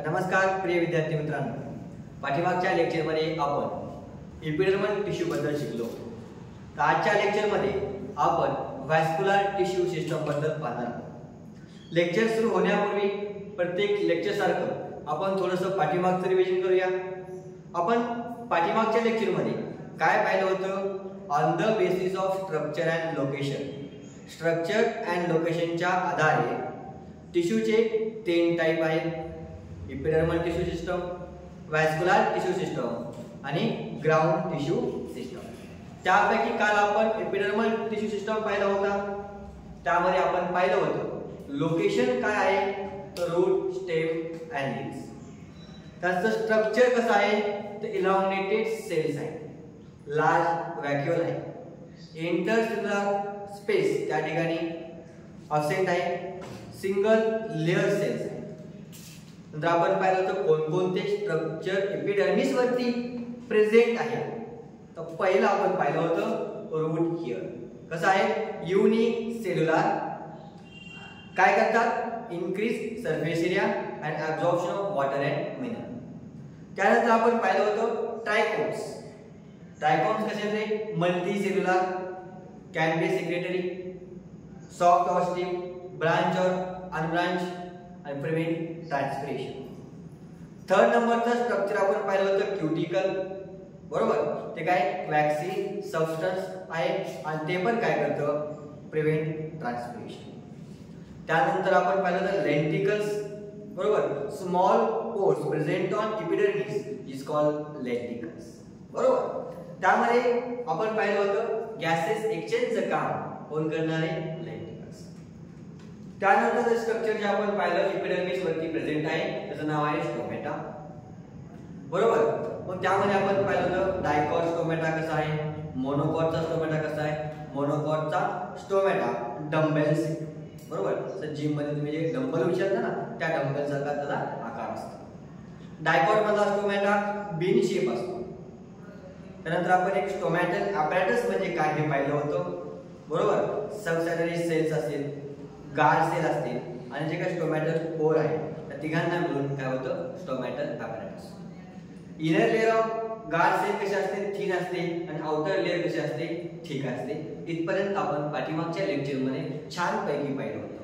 नमस्कार प्रिय विद्यार्थी मित्रांनो, पाठीमागच्या लेक्चरमध्ये आपण एपिडर्मल टिश्यू बद्दल शिकलो. तर आजच्या लेक्चरमध्ये आपण व्हॅस्क्युलर टिश्यू सिस्टम बद्दल पाहणार आहोत. लेक्चर सुरू होण्यापूर्वी प्रत्येक लेक्चर सारखं आपण थोडंसं पाठीमागचं रिव्हिजन करूया. आपण पाठीमागच्या लेक्चरमध्ये काय पाहिलं होतं? On the basis of structure and location. Structure and लोकेशनच्या आधारे टिश्यूचे 3 टाइप आहेत: epidermal tissue system, vascular tissue system आणि ग्राउंड टिश्यू सिस्टम. त्यापैकी काल आपण एपिडर्मल टिश्यू सिस्टम पाहिला होता. त्यामध्ये आपण पाहिलं होतं लोकेशन काय आहे, तर रूट, स्टेम अँड लीव्स. त्याचं स्ट्रक्चर कसं आहे, तर इलॉंगेटेड सेल्स आहे, लार्ज व्हॅक्युल आहे, इंटरसेल्युलर स्पेस त्या ठिकाणी अब्सेंट आहे, सिंगल लेअर सेल्स आहे. नंतर आपण पाहिलं होतं कोणकोणते स्ट्रक्चर एपिडर्मिस वरती प्रेझेंट आहे. तर पहिलं आपण पाहिलं होतं रूट हिअर. कसं आहे, युनिसेल्युलर, काय करतात, increase surface area and absorption of water and mineral. त्यानंतर आपण पाहिलं होतं ट्रायकोम्स. ट्रायकोम्स कसे असते, multi cellular, can be secretary, soft और स्टिफ, ब्रांच और अनब्रांच आणि प्रिव्हेंट ट्रान्सपिरेशन. थर्ड नंबरचं स्ट्रक्चर आपण पाहिलं होतं क्युटिकल. बरोबर, ते काय वॅक्सी सबस्टन्स आहे आणि ते पण काय करतं, प्रिव्हेंट ट्रान्सपिरेशन. त्यानंतर आपण पाहिलं होतं लेंटिकल्स. बरोबर, small pores present on epidermis is called lenticels. बरोबर, त्यामध्ये आपण पाहिलं होतं गॅसेस एक्सचेंजचं काम कोण करणारे, लेंटिकल्स. त्यानंतर स्ट्रक्चर जे आपण पाहिलं एपिडर्मिस वरती प्रेझेंट आहे, त्याचं नाव आहे स्टोमॅटा. बरोबर, मग त्यामध्ये आपण पाहिलं होतं डायकॉट स्टोमॅटा कसा आहे, मोनोकॉटचा स्टोमॅटा कसा आहे. मोनोकॉटचा स्टोमॅटा डंबेल्स. बरोबर, तर जिम मध्ये तुम्ही जे डंबल उचलता ना, त्या डंबेल सारखा त्याला आकार असतो. डायकॉट मधला स्टोमॅटा बीन शेप असतो. त्यानंतर आपण एक स्टोमॅटल ॲपॅरेटस म्हणजे काय हे पाहिलं होतं. बरोबर, सबसॅलरी सेल्स असतील, गार्ड सेल असतील आणि जे काही स्टोमॅटल कोर आहे, त्या तिघांना मिळून काय होतं, stomatal apparatus. Inner layer of guard cell कसे असते, थिन असते आणि आउटर लेअर कसे असते, ठीक असते. इथपर्यंत आपण पाठीमागच्या लेक्चरमध्ये छान पैकी पाहिलं होतं.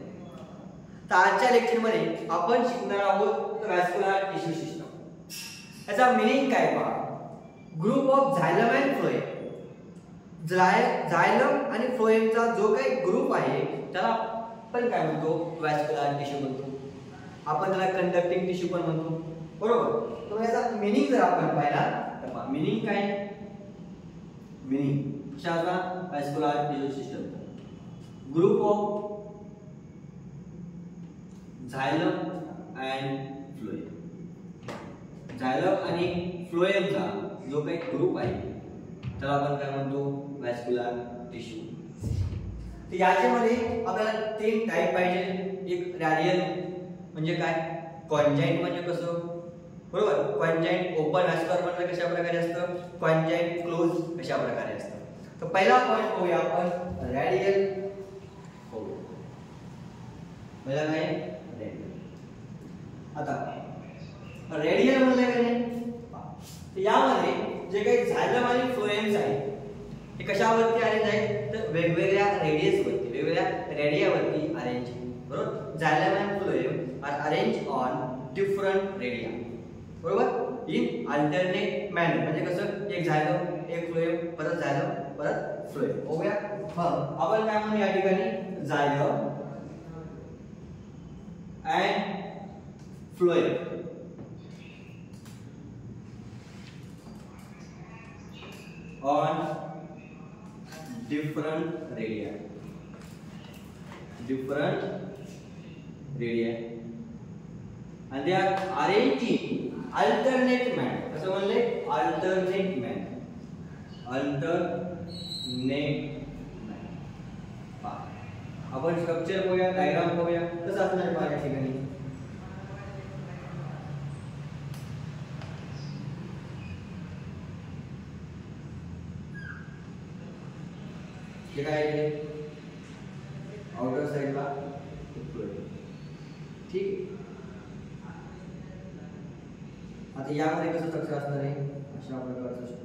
तर आजच्या लेक्चरमध्ये आपण शिकणार आहोत व्हॅस्क्युलर टिश्यू सिस्टम. याचा मीनिंग काय पहा. Group of झायलम and phloem. झायलम आणि फ्लोएमचा जो काही ग्रुप आहे त्याला आपण काय म्हणतो, व्हॅस्क्युलर टिश्यू म्हणतो. आपण त्याला कंडक्टिंग टिश्यू पण म्हणतो. बरोबर, तर याचा मीनिंग जर आपण पाहिला तर पहा मीनिंग काय, मीनिंग कशाचा, vascular tissue system group of झायलम and phloem. झायलम आणि फ्लोएमचा जो काही ग्रुप आहे त्याला आपण काय म्हणतो, व्हॅस्क्युलर टिश्यू. तर याच्यामध्ये आपल्याला 3 टाइप पाहिजे. एक रॅडियल म्हणजे काय, कॉन्जाइंट म्हणजे कसं. बरोबर, कॉन्जाइंट ओपन व्हॅस्क्युलर म्हणजे कशा प्रकारे असतं, कॉन्जाइंट क्लोज कशा प्रकारे असतं. तर पहिला पॉइंट पाहूया आपण रॅडियल. पहिला काय, रॅडियल. आता रेडियल म्हणलं का नाही, तर यामध्ये जे काही झायलम आणि फ्लोएम्स आहे ते कशावरती अरेंज आहे, तर वेगवेगळ्या रेडियस वरती, वेगवेगळ्या रेडियावरती अरेंज. बरोबर, xylem and phloem are arrange on different radia. बरोबर, इन अल्टरनेट मॅनर. म्हणजे कसं, एक झायलम, एक फ्लोएम, परत झायलम, परत फ्लोएम. हो गया. मग आपण काय म्हणू या ठिकाणी, झायलम and phloem on different radii and they are arranged in alternate manner. कसं म्हणले, alternate manner. आपण स्ट्रक्चर बघूया, डायग्राम बघूया, कसं असणार पाहिजे ठिकाणी. हे काय आहे, आउटर साइडला, ठीक. आता यामध्ये कसं स्ट्रक्चर असणार आहे, अशा प्रकारचं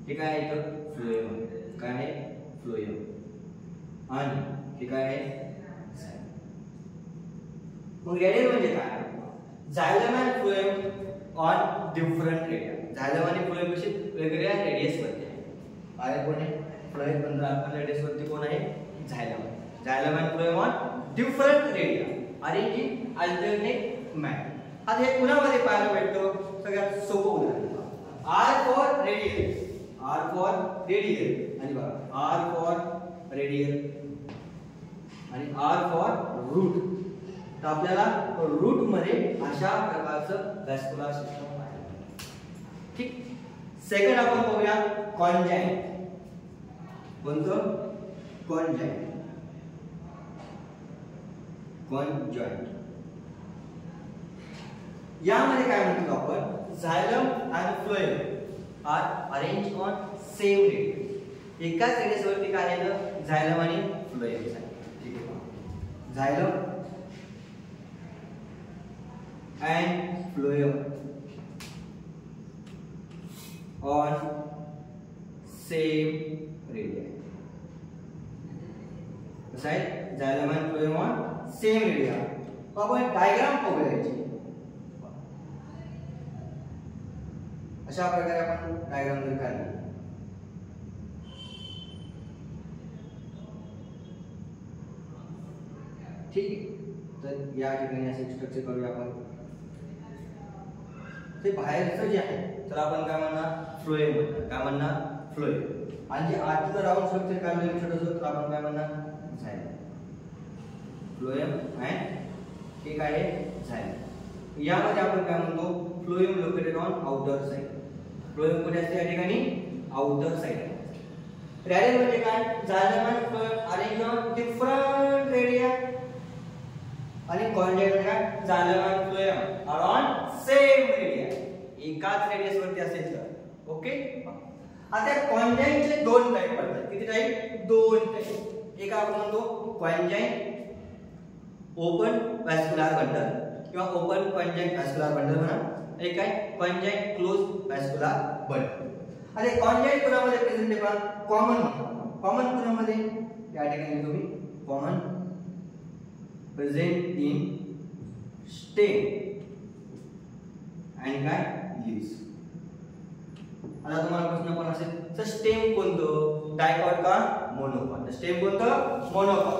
हे काय आहे इथं फ्लोएम, काय आहे फ्लोएम, आणि हे काय आहे मग रेडियल म्हणजे काय, xylem and phloem on different radia. Xylem आणि फ्लोएम कशी वेगवेगळ्या रेडियस वरती आहे कोण आहे फ्लोएम 15 रेडियस वरती कोण आहे xylem. Xylem and phloem on different radia arrange in alternate manner. आता हे कुणामध्ये पाहायला भेटतो, सगळ्यात सोपं उदाहरण R for radial, R for radial आणि बघा आर फॉर रेडियल आणि आर फॉर रूट. तर आपल्याला रूट मध्ये अशा प्रकारचं व्हॅस्क्युलर सिस्टम आहे. ठीक. सेकंड आपण पाहूया कॉन्जॉइंट. कोणतं कॉन्जॉइंट, कॉन्जॉइंट यामध्ये काय म्हणतो आपण, झायलम आणि phloem are arrange on same radius. एकाच रेडियस वरती काय आहे ना झायलम आणि फ्लोएम. ठीक आहे, झायलम and phloem on same radii. कसं आहे झायलम आणि फ्लोएम ऑन सेम रेडिया. आपण डायग्राम पाहूया याची. अशा प्रकारे आपण डायग्राम जर काढली, ठीक आहे. तर या ठिकाणी असे स्ट्रक्चर करूया आपण. ते बाहेरचं जे आहे तर आपण काय म्हणणार फ्लोएम, काय म्हणणार फ्लोएम. आणि जे आतलं राऊंड स्ट्रक्चर काढलं छोटंसं तर आपण काय म्हणणार झायलम. फ्लोएम अँड हे काय आहे झायलम. यामध्ये आपण काय म्हणतो phloem located on outer side. Phloem कुठे असते या ठिकाणी आउटर साइड. रेडियल म्हणजे काय, झायलम आणि phloem arrange on different radia आणि कॉन्जॉइंट म्हणजे काय, झायलम आणि phloem are on same radia. एकाच रेडियस वरती असेल तर ओके. आता कॉन्जॉइंटचे दोन टाइप पडतात. किती टाइप, दोन टाइप. एक आपण म्हणतो कॉन्जॉइंट ओपन व्हॅस्क्युलर बंडल किंवा ओपन कॉन्जॉइंट व्हॅस्क्युलर बंडल म्हणा. एक आहे कॉन्जॉइंट क्लोज व्हॅस्क्युलर बंडल. आणि कॉन्जॉइंट कुणामध्ये प्रेझेंट आहे पहा, कॉमन. कॉमन कुणामध्ये, या ठिकाणी तुम्ही कॉमन प्रेझेंट इन स्टेम आणि काय लीव्स. आता तुम्हाला प्रश्न पण असेल तर स्टेम कोणतं, डायकॉट का मोनोकॉट. स्टेम कोणतं, मोनोकॉट.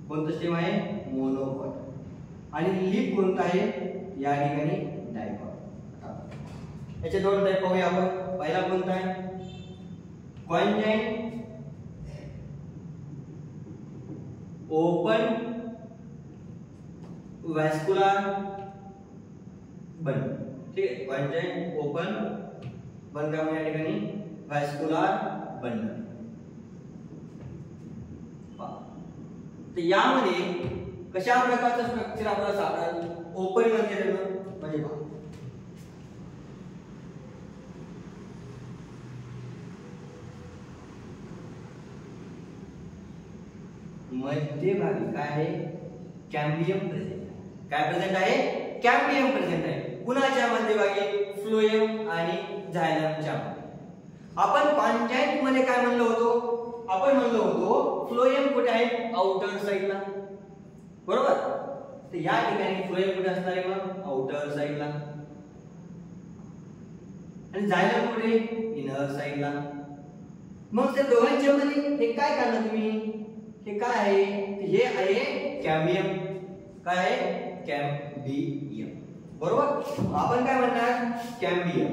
कोणतं स्टेम आहे, मोनोकॉट. आणि लीफ कोणतं आहे या ठिकाणी डायकॉट. याचे दोन टाइप पाहूया आपण. पहिला कोणता आहे कॉन्जॉइंट ओपन व्हॅस्क्युलर बंडल. ठीक आहे, कॉन्जॉइंट ओपन बंद काय या ठिकाणी व्हॅस्क्युलर बंडल. तर यामध्ये कशा प्रकारचं स्ट्रक्चर आपल्याला सापडेल. ओपन म्हणजे पहा मध्यभागी काय आहे कॅम्बियम प्रेझेंट. काय प्रेझेंट आहे, कॅम्बियम प्रेझेंट आहे. कुणाच्या मध्यभागी, फ्लोएम आणि झायलमच्या मध्ये. आपण कॉन्जॉइंट मध्ये काय म्हणलो होतो, आपण म्हणलो होतो फ्लोएम कुठे आहे, आउटर साइडला, बरोबर. तर या ठिकाणी फ्लोएम कुठे असणार आहे मग, आउटर साइडला. आणि झायलम कुठे, इनर साइडला. मग त्या दोघांच्या मध्ये हे काय काढलं तुम्ही, हे काय आहे, हे आहे कॅम्बियम. काय आहे, कॅम्बियम, बरोबर. आपण काय म्हणणार cambium,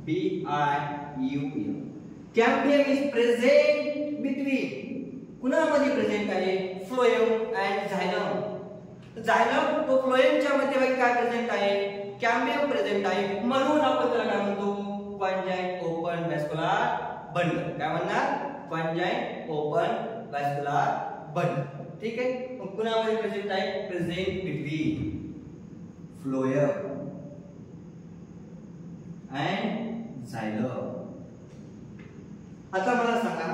CAMBIUM. Cambium is present between, कुणामध्ये प्रेझेंट आहे, फ्लोएम अँड झायलम. झायलम तो फ्लोएमच्या मध्यभागी काय प्रेझेंट आहे, कॅम्बियम प्रेझेंट आहे. म्हणून आपण त्याला काय म्हणतो कॉन्जॉइंट ओपन व्हॅस्क्युलर बंडल. काय म्हणणार, कॉन्जॉइंट ओपन व्हॅस्क्युलर बंडल. ठीक आहे. मग कुणामध्ये प्रेझेंट आहे? Present between phloem and xylem. आता मला सांगा,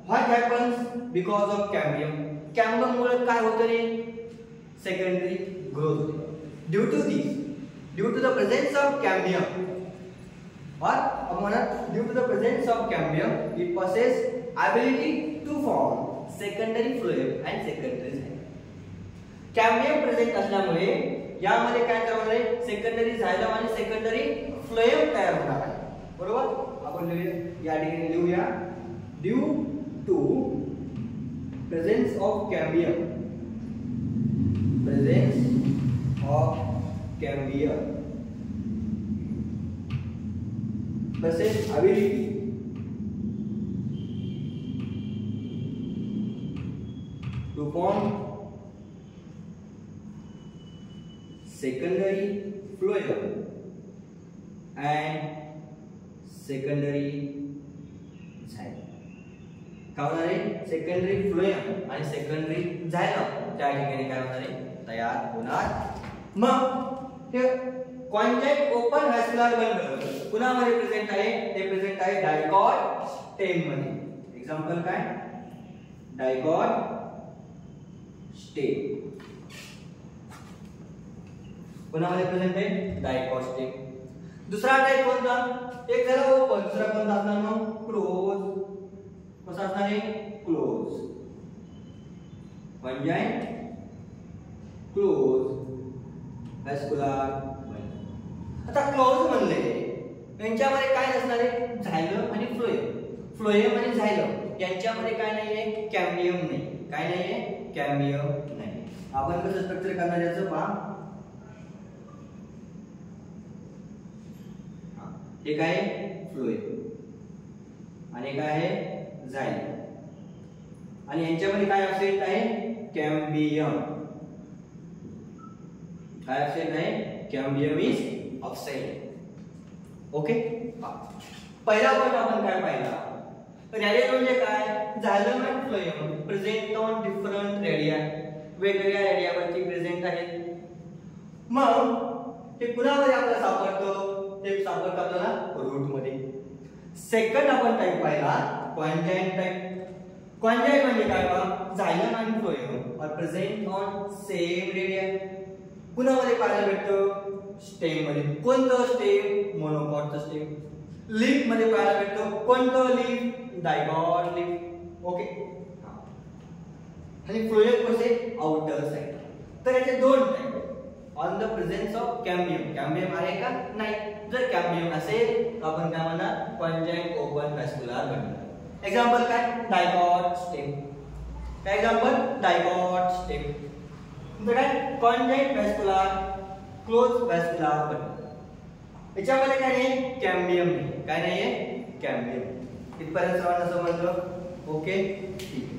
what happens because of cambium. Cambium मुळे काय होतं रे? सेकंडरी ग्रोथ होते. Due to the presence of cambium, due to the presence of cambium, it possesses ability to form secondary phloem and secondary xylem. Cambium present असल्यामुळे यामध्ये काय तयार होणार आहे? सेकंडरी झायलम आणि सेकंडरी फ्लोएम तयार होणार आहे. बरोबर? आपण या ठिकाणी लिहूया, due to presence of cambium, possess ability to form secondary phloem and secondary xylem. काय होणार आहे? सेकंडरी फ्लोएम आणि सेकंडरी झायलम त्या ठिकाणी काय होणार आहे? तयार होणार. मग हे कॉन्जॅक्ट ओपन व्हॅस्क्युलर बंडल कुणामध्ये प्रेझेंट आहे? ते प्रेझेंट आहे डायकॉट स्टेम मध्ये. एक्झाम्पल काय? डायकॉट स्टेम कुणामध्ये प्रेझेंट आहे? Dicot stem. दुसरा टाइप कोणता? एक झाला ओपन, दुसरा कोणता असणार मग? क्लोज. कसा असणार आहे? क्लोज. Conjoint close vascular. आता क्लोज म्हणले यांच्यामध्ये काय नसणार आहे? झायलम आणि फ्लोएम. फ्लोएम आणि झायलम यांच्यामध्ये काय नाहीये? कॅम्बियम नाही. काय नाहीये? कॅम्बियम नाही. आपण कसं स्ट्रक्चर करणार याचं पहा. हे काय? फ्लोएम आणि काय आहे? झायलम. आणि यांच्यामध्ये काय असेल आहे? कॅम्बियम. काय असेल आहे? Cambium is oxide. ओके. पहिला पॉइंट आपण काय पाहिला? रेडियस म्हणजे काय? Xylem and phloem present on different radia, वेगवेगळ्या रेडियावरती प्रेझेंट आहेत. मग ते कुणामध्ये आपल्याला सापडतं? ते सापडतं आपल्याला रूट मध्ये. सेकंड आपण टाइप पाहिला कॉन्जॅक्ट टाइप. कॉन्जॅक्ट म्हणजे काय? Xylem and phloem are present on same radii. कुणामध्ये पाहायला भेटतं? स्टेम मध्ये. कोणतं स्टेम? मोनोकॉटचं स्टेम. लीफ मध्ये पाहायला भेटतं. कोणतं लीफ? Dicot leaf. ओके. आणि फ्लोएम कसे? Outer side. तर याचे दोन type on the presence of cambium. Cambium आहे का? नाही. जर कॅम्बियम असेल तर आपण काय म्हणणार? कॉन्जॅक्ट ओपन व्हॅस्क्युलर बंडल. एक्झाम्पल काय? Dicot stem. काय एक्झाम्पल? Dicot stem. काय? कॉन्जॅक्ट व्हॅस्क्युलर क्लोज व्हॅस्क्युलर बंडल. याच्यामध्ये काय नाही? कॅम्बियम नाही. काय नाहीये? कॅम्बियम. इथपर्यंत सर्वांना समजलं? ओके. ठीक.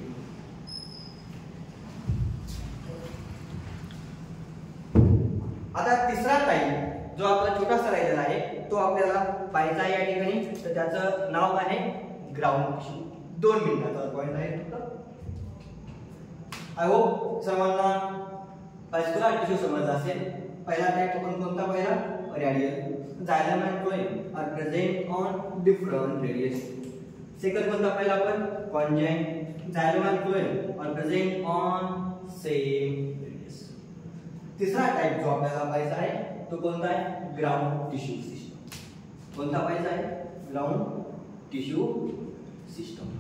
आता तिसरा टाइप जो आपला छोटासा राहिलेला आहे तो आपल्याला पाहायचा आहे या ठिकाणी. तर त्याचं नाव आहे ग्राउंड टिश्यू. 2 मिनिटाचा पॉइंट आहे. आय होप सर्वांना व्हॅस्क्युलर टिश्यू समजला असेल. पहिला टाइप आपण कोणता पाहिला? Radial. Xylem and phloem are present on different radius. Second कोणता पाहिला आपण? Conjoint. Xylem and phloem are present on same radius. तिसरा टाइप जो आपल्याला पाहायचा आहे तो कोणता आहे? Ground tissue system. कोणता पाहायचा आहे? Ground tissue system.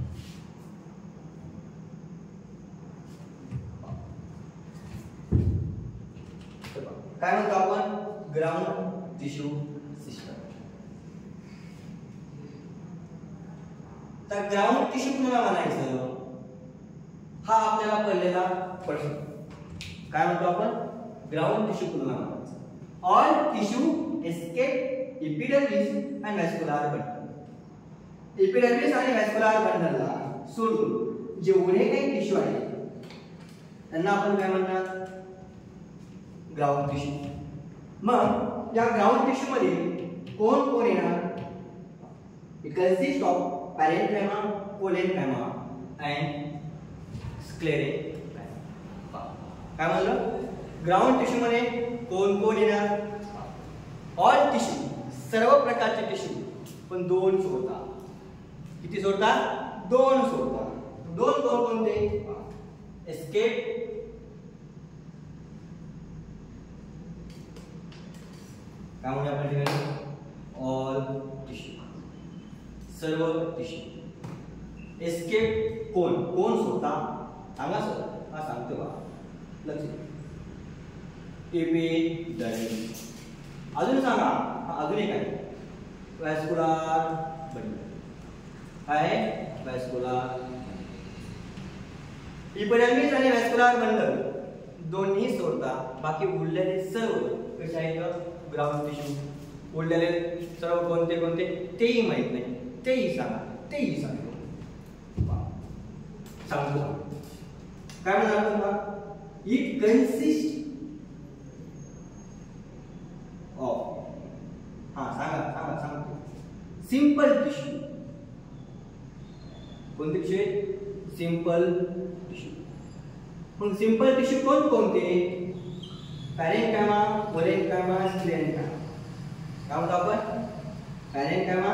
काय म्हणतो आपण? Ground tissue system. तर ग्राउंड टिश्यू कुणाला म्हणायचं? हा आपल्याला पडलेला प्रश्न. काय म्हणतो आपण? ग्राउंड टिश्यू कुणाला म्हणायचं? All tissue escape epidermis and vascular bundle. Epidermis आणि व्हॅस्क्युलर बंडलला सोडून जेवढे काही टिश्यू आहेत त्यांना आपण काय म्हणणार? Ground tissue. मग या ग्राउंड टिश्यू मध्ये कोण कोण येणार? It consist of parenchyma, collenchyma and sclerenchyma. काय म्हणलं? ग्राउंड टिश्यू मध्ये कोण कोण येणार? ऑल टिश्यू, सर्व प्रकारचे टिश्यू, पण दोन सोडतात. किती सोडतात? दोन सोडतात. दोन कोण कोणते? एस्केप काय म्हणजे आपण ठेवायचं? ऑल टिश्यू, सर्व टिश्यू. एस्केप कोण कोण सोडतात? सांगा सर. हा सांगतो बा, लक्ष. एपिडर्मिस. अजून सांगा. अजून एक आहे व्हॅस्क्युलर बंडल. काय? व्हॅस्क्युलर. एपिडर्मिस आणि व्हॅस्क्युलर बंडल दोन्ही सोडतात. बाकी उरलेले सर्व कसे आहेत? Ground tissue. उरलेले सर्व कोणते कोणते तेही माहित नाही. तेही सांगा. तेही सांगतो. काय म्हणणार तुम्हाला? इट कन्सिस्ट ऑफ, सांगा सांगतो. Simple tissue. कोणते टिश्यू आहे? Simple tissue. मग सिंपल टिश्यू कोण कोणते? पॅरेन्कायमा, कोलेनकायमा, स्क्लेरेन्कायमा. काय म्हणतो आपण? पॅरेन्कायमा,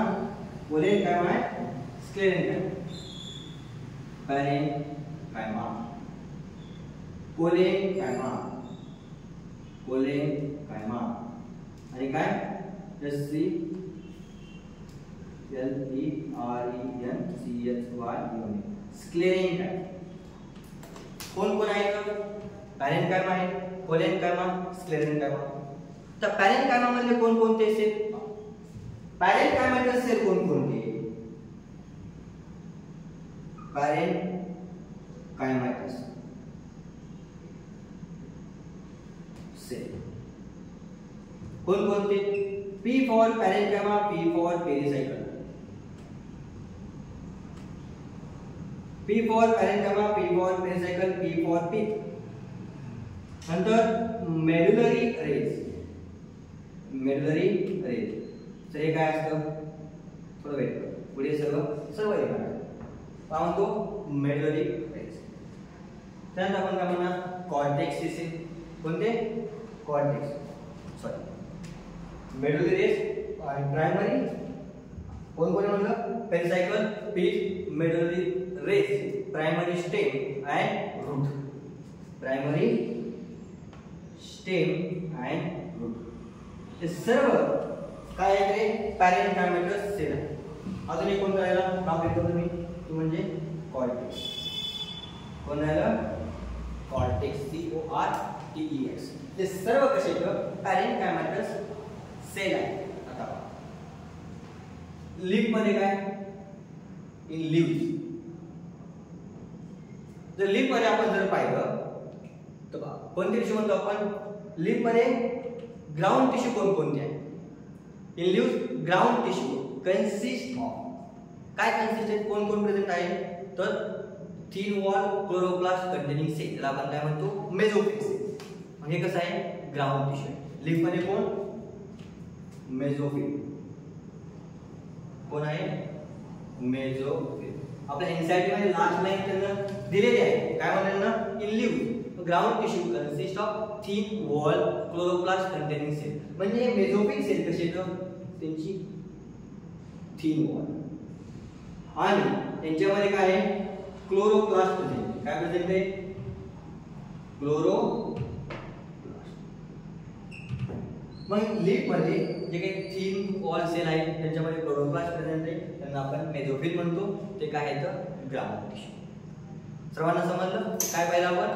कोलेनकायमा, स्क्लेरेन्कायमा. पॅरेन्कायमा, कोलेनकायमा, कोलेनकायमा आणि काय? SCLERENCHY स्क्लेरेन्कायमा. कोण कोण आहेत? पॅरेन्कायमा आहे, कोलेनकायमा, स्क्लेरेन्कायमा. तर पॅरेन्कायमा मध्ये कोण कोणते सेल? पॅरेन्कायमाचे सेल कोण कोणते? पॅरेन्कायमाटस सेल कोण कोणते? P for parenchyma, P for pericycle. P for parenchyma, P for pericycle, P for pith. नंतर मेडुलरी रेज. मेडुलरी रेज तर हे काय असतं? थोडं वेट कर. पुढे सर्व येणार. काय म्हणतो? Medullary rays. त्यानंतर आपण काय म्हणणार? Cortex cell. कोणते? Cortex. Sorry, medullary rays primary. कोण कोण म्हणलं? Pericycle, pith, medullary rays, primary stem and root. Primary stem and root हे सर्व काय आहे? पॅरेन्कायमाटस सेल आहे. अजून एक कोण करायला नाव घेतो तुम्ही? तो म्हणजे कॉर्टेक्स. कोण राहिलं? कॉर्टेक्स. CORTEX. ते सर्व कसे पॅरेन्कायमाटस सेल आहे. आता लिप मध्ये काय? In lives. जर लिप मध्ये आपण जर पाहिलं तर कोणते टिश्यू म्हणतो आपण? लिप मध्ये ग्राउंड टिश्यू कोण कोणते आहे? In leaves ground tissue consist of काय? कन्सिस्ट आहे कोण कोण प्रेझेंट आहे? तर thin wall chloroplast containing cell, त्याला आपण काय म्हणतो? Mesophyll cell. म्हणजे कसं आहे? ग्राउंड टिश्यू आहे. लिप मध्ये कोण? मेसोफिल. कोण आहे? मेसोफिल. आपल्या एनसीईआरटी मध्ये लास्ट लाईन त्यांना दिलेली आहे. काय म्हणतात ना? In leaves ground tissue consist of thin wall chloroplast containing cell. म्हणजे मेसोफिल सेल कसे आहेत? त्यांची थिन वॉल आणि यांच्यामध्ये काय आहे? Chloroplast present. काय प्रेझेंट आहे? क्लोरोप्लास्ट. मग लिप मध्ये जे काही थिन वॉल सेल आहेत त्यांच्यामध्ये क्लोरोप्लास्ट प्रेझेंट आहे, त्यांना आपण मेसोफिल म्हणतो. ते काय आहेत? Ground tissue. सर्वांना समजलं? काय पाहिलं आपण?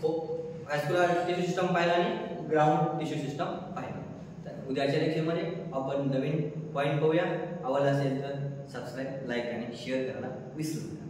व्हॅस्क्युलर टिश्यू सिस्टम पाहिला आणि ग्राउंड टिश्यू सिस्टम पाहिला. तर उद्याच्या लेक्चरमध्ये आपण नवीन पॉईंट पाहूया. आवडला असेल तर सबस्क्राईब, लाईक आणि शेअर करायला विसरू नका.